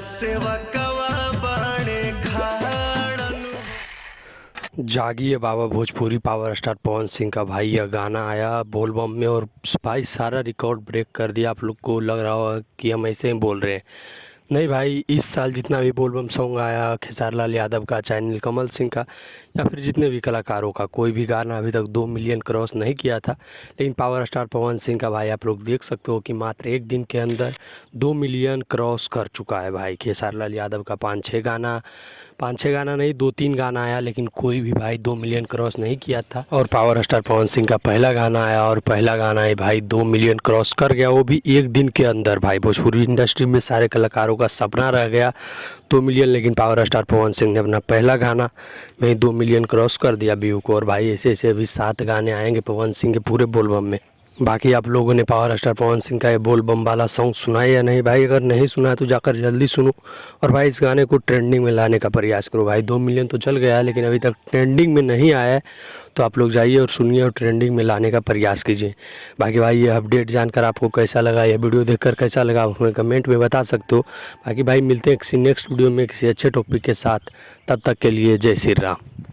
सेवकवा बाणे खाड़न। जागिए बाबा भोजपुरी पावर स्टार पवन सिंह का भाई यह गाना आया बोलबम में और भाई सारा रिकॉर्ड ब्रेक कर दिया। आप लोग को लग रहा होगा कि हम ऐसे ही बोल रहे हैं, नहीं भाई, इस साल जितना भी बोलबम सॉन्ग आया खेसारी लाल यादव का चाहे नीलकमल सिंह का या फिर जितने भी कलाकारों का, कोई भी गाना अभी तक 2 मिलियन क्रॉस नहीं किया था। लेकिन पावर स्टार पवन सिंह का भाई आप लोग देख सकते हो कि मात्र एक दिन के अंदर 2 मिलियन क्रॉस कर चुका है भाई। खेसारी लाल यादव का 5-6 गाना नहीं 2-3 गाना आया, लेकिन कोई भी भाई 2 मिलियन क्रॉस नहीं किया था। और पावर स्टार पवन सिंह का पहला गाना आया और पहला गाना है भाई 2 मिलियन क्रॉस कर गया, वो भी एक दिन के अंदर। भाई भोजपुरी इंडस्ट्री में सारे कलाकारों का सपना रह गया 2 मिलियन, लेकिन पावर स्टार पवन सिंह ने अपना पहला गाना में 2 मिलियन क्रॉस कर दिया व्यू को। और भाई ऐसे ऐसे अभी 7 गाने आएंगे पवन सिंह के पूरे बोलबम में। बाकी आप लोगों ने पावर स्टार पवन सिंह का ये बोल बम वाला सॉन्ग सुना है या नहीं भाई? अगर नहीं सुना है तो जाकर जल्दी सुनो और भाई इस गाने को ट्रेंडिंग में लाने का प्रयास करो। भाई 2 मिलियन तो चल गया है लेकिन अभी तक ट्रेंडिंग में नहीं आया है, तो आप लोग जाइए और सुनिए और ट्रेंडिंग में लाने का प्रयास कीजिए। बाकी भाई ये अपडेट जानकर आपको कैसा लगा, यह वीडियो देखकर कैसा लगा आप हमें कमेंट में बता सकते हो। बाकी भाई मिलते हैं किसी नेक्स्ट वीडियो में किसी अच्छे टॉपिक के साथ, तब तक के लिए जय श्री राम।